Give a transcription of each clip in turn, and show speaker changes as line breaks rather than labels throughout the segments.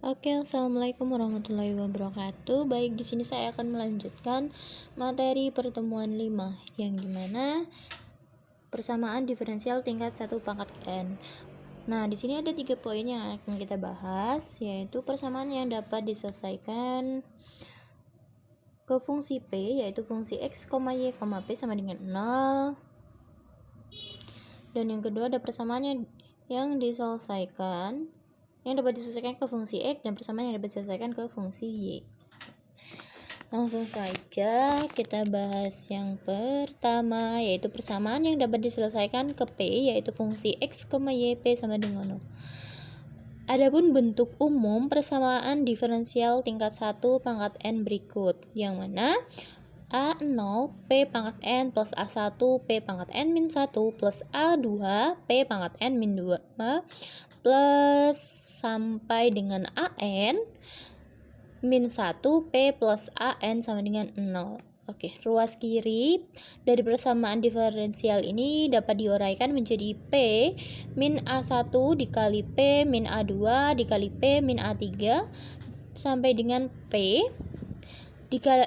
Oke, assalamualaikum warahmatullahi wabarakatuh. Baik, di sini saya akan melanjutkan materi pertemuan 5 yang dimana persamaan diferensial tingkat 1 pangkat n. Nah, di sini ada 3 poin yang akan kita bahas, yaitu persamaan yang dapat diselesaikan ke fungsi p, yaitu fungsi x, y, p sama dengan 0. Dan yang kedua ada persamaan yang dapat diselesaikan ke fungsi x dan persamaan yang dapat diselesaikan ke fungsi y. Langsung saja kita bahas yang pertama, yaitu persamaan yang dapat diselesaikan ke p, yaitu fungsi x, y, p sama dengan 0. Adapun bentuk umum persamaan diferensial tingkat 1 pangkat n berikut, yang mana A0 P pangkat N plus A1 P pangkat N min 1 plus A2 P pangkat N min 2 plus sampai dengan AN min 1 P plus AN sama dengan 0. Oke, ruas kiri dari persamaan diferensial ini dapat diuraikan menjadi P min A1 dikali P min A2 dikali P min A3 sampai dengan P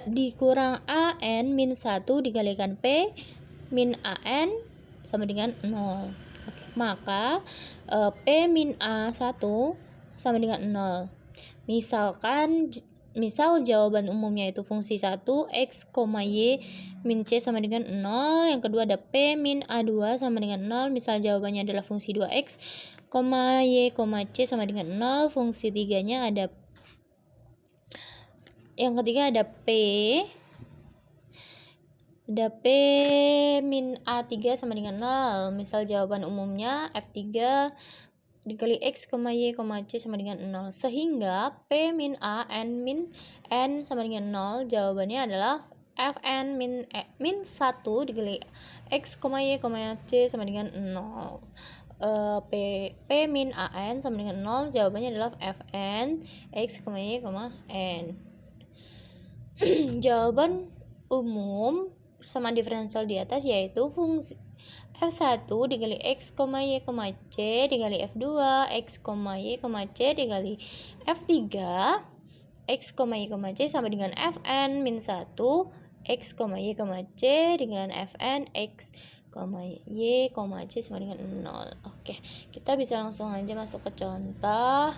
dikurang AN min 1 dikalikan P min AN sama dengan 0. Oke, maka P min A1 sama dengan 0. Misal jawaban umumnya itu fungsi 1 x, y min c sama dengan 0. Yang kedua ada P min A2 sama dengan 0. Misal jawabannya adalah fungsi 2x, y, c sama dengan 0. Fungsi 3-nya ada yang ketiga ada P min A3 sama dengan 0. Misal jawaban umumnya F3 dikali X, Y, C sama dengan 0. Sehingga P min A, N min N sama dengan 0. Jawabannya adalah Fn min 1 dikali X, Y, C sama dengan 0. P min AN sama dengan 0. Jawabannya adalah Fn X, Y, N. Jawaban umum persamaan diferensial di atas yaitu fungsi F1 dikali X, Y, C dikali F2 X, Y, C dikali F3 X, Y, C sama dengan Fn min 1 X, Y, C dengan Fn X, Y, C sama dengan 0. Oke, kita bisa langsung aja masuk ke contoh.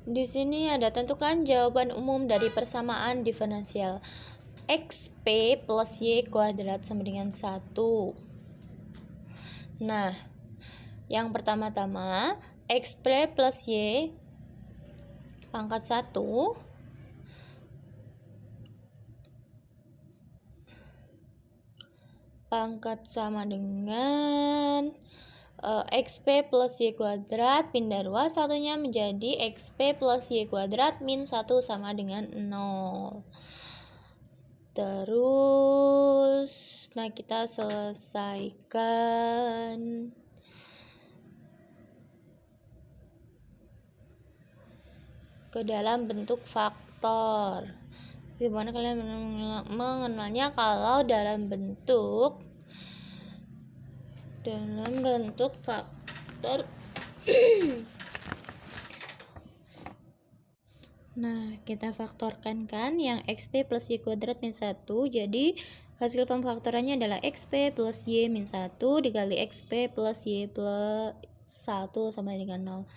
Di sini ada tentukan jawaban umum dari persamaan diferensial xp plus y kuadrat sama dengan 1. Nah, yang pertama-tama xp plus y pangkat 1 pangkat sama dengan xp plus y kuadrat pindah ruas satunya menjadi xp plus y kuadrat min 1 sama dengan 0. Terus nah kita selesaikan ke dalam bentuk faktor. Gimana kalian mengenalnya? Kalau dalam bentuk faktor nah, kita faktorkan kan yang xp plus y kuadrat min 1. Jadi hasil pemfaktorannya adalah xp plus y min 1 dikali xp plus y plus 1 sama dengan 0.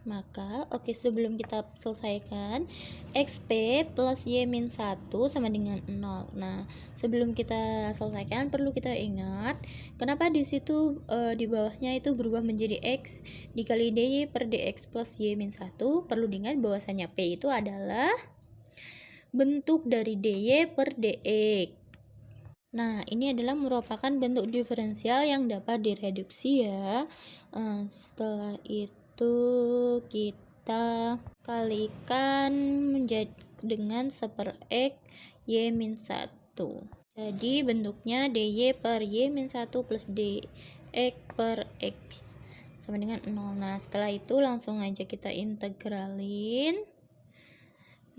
Maka sebelum kita selesaikan xp plus y min 1 sama dengan 0. Nah, sebelum kita selesaikan perlu kita ingat kenapa di situ di bawahnya itu berubah menjadi x dikali dy per dx plus y min 1. Perlu diingat bahwasanya p itu adalah bentuk dari dy per dx. Nah, ini adalah merupakan bentuk diferensial yang dapat direduksi ya. Setelah itu kita kalikan dengan 1/x y min 1. Jadi bentuknya dy per y min 1 plus dx per x sama dengan 0. Nah, setelah itu langsung aja kita integralin.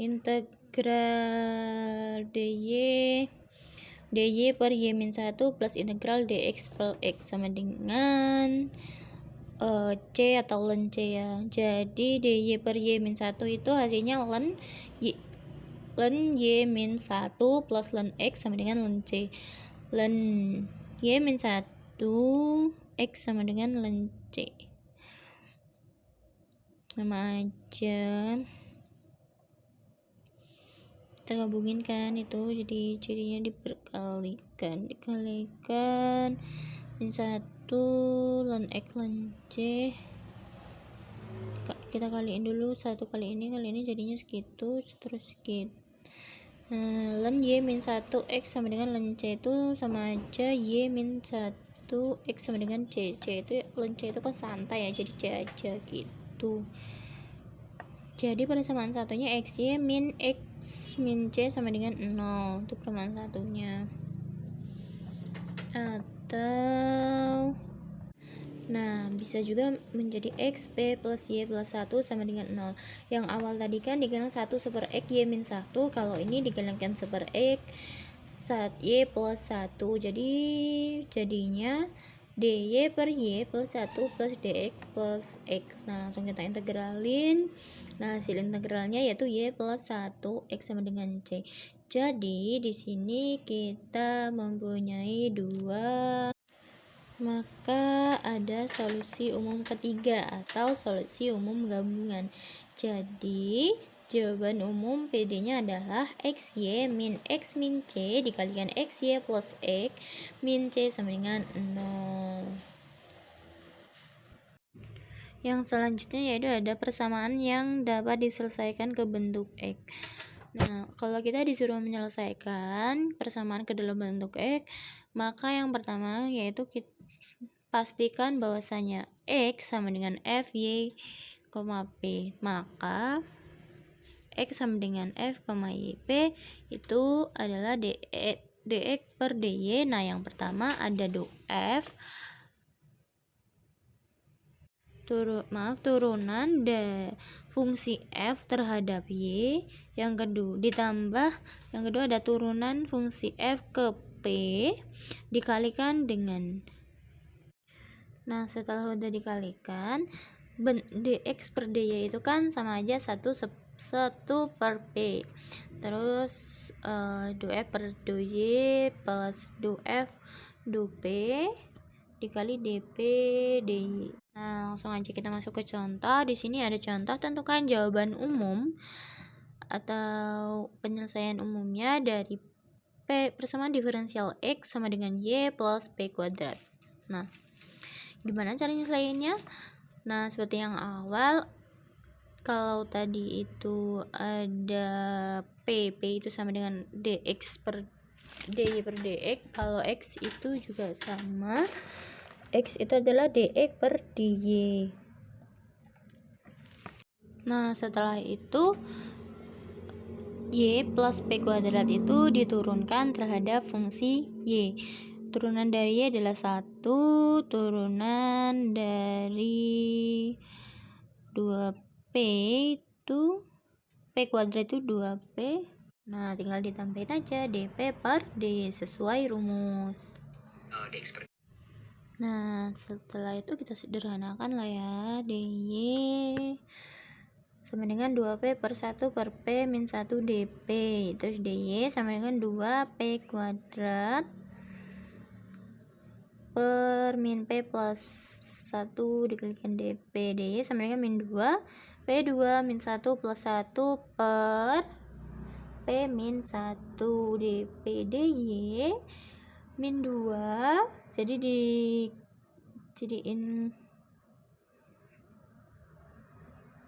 Integral dy per y-1 plus integral dx per x sama dengan c atau ln c ya. Jadi dy per y-1 itu hasilnya ln y-1 plus ln x sama dengan ln c. Ln y-1 x sama dengan ln c. Sama aja. Kita gabungin kan itu, jadi cirinya dikalikan min 1 ln x ln c. Kita kaliin dulu, satu kali ini jadinya segitu, terus segitu. Nah, ln y-1 x sama dengan ln c itu sama aja y-1 x sama dengan c. Itu ln c itu kan santai ya, jadi c aja gitu. Jadi persamaan satunya xy min x min c sama dengan 0. Itu persamaan satunya. Atau nah, bisa juga menjadi x p plus y plus 1 sama dengan 0. Yang awal tadi kan digalang 1 per x y min 1. Kalau ini digalangkan per x y plus 1. Jadi jadinya dy per y plus 1 plus dx plus x. Nah, langsung kita integralin. Nah, hasil integralnya yaitu y plus 1 x sama dengan c. Jadi di sini kita mempunyai dua. Maka ada solusi umum ketiga atau solusi umum gabungan. Jadi jawaban umum PD-nya adalah xy min x min c dikalikan xy plus x min c sama dengan 0. Yang selanjutnya yaitu ada persamaan yang dapat diselesaikan ke bentuk x. Nah, kalau kita disuruh menyelesaikan persamaan ke dalam bentuk x, maka yang pertama yaitu kita pastikan bahwasanya x sama dengan f, y, p. Maka x sama dengan f, y, p itu adalah dx per dy. Nah, yang pertama ada f turunan fungsi f terhadap y. Yang kedua ada turunan fungsi f ke p dikalikan dengan. Nah, setelah udah dikalikan, dx per dy itu kan sama aja 1 per p. Terus df per dy plus df p dikali dp dy. Nah, langsung aja kita masuk ke contoh. Di sini ada contoh, tentukan jawaban umum atau penyelesaian umumnya dari persamaan diferensial x sama dengan y plus p kuadrat. Nah, gimana cara nyelesainnya? Nah, seperti yang awal, kalau tadi itu ada p itu sama dengan dx per dy per dx. Kalau x itu juga sama, x itu adalah dx per dy. Nah, setelah itu y plus p kuadrat itu diturunkan terhadap fungsi y. Turunan dari y adalah 1, turunan dari 2p itu p kuadrat itu 2p. Nah, tinggal ditambahin aja dp per dy sesuai rumus. Nah, setelah itu kita sederhanakan lah ya. dy sama dengan 2p per 1 per p min 1 dp. Terus dy sama dengan 2p kuadrat per min p plus 1 dikalikan dp. Dy sama dengan min 2 p2 min 1 plus 1 per p min 1 dp dy min 2. Jadi dijadiin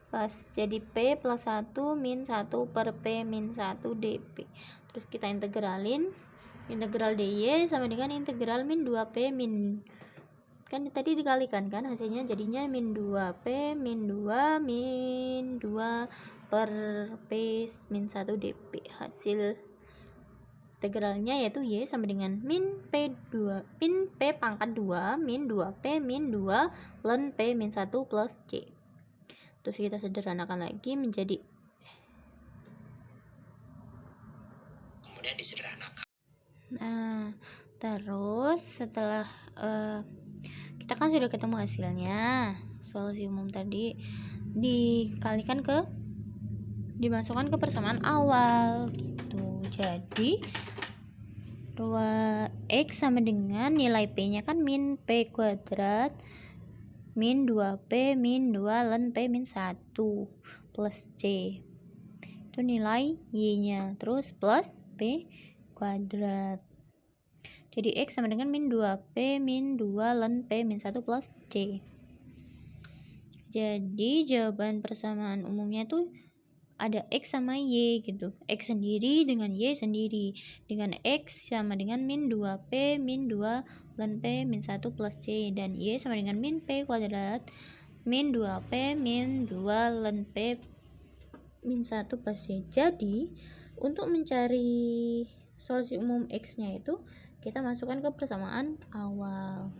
pas jadi p plus 1 min 1 per p min 1 dp. Terus kita integralin. Integral dy sama dengan integral min 2p min, kan tadi dikalikan kan, hasilnya jadinya min 2p min 2 min 2 per p min 1 dp. Hasil integralnya yaitu y sama dengan min P pangkat 2 min 2P min 2 ln P min 1 plus C. Terus kita sederhanakan lagi menjadi,
kemudian disederhanakan.
nah terus setelah kita kan sudah ketemu hasilnya, solusi umum tadi dimasukkan ke persamaan awal gitu. Jadi X sama dengan nilai P nya kan min P kuadrat min 2P min 2 ln P min 1 plus C, itu nilai Y nya, terus plus P kuadrat. Jadi X sama dengan min 2P min 2 ln P min 1 plus C. Jadi jawaban persamaan umumnya tuh ada X sama Y gitu. X sendiri dengan Y sendiri. Dengan X sama dengan min 2P min 2 ln P min 1 plus C. Dan Y sama dengan min P kuadrat min 2P min 2 ln P min 1 plus C. Jadi untuk mencari solusi umum X nya itu kita masukkan ke persamaan awal.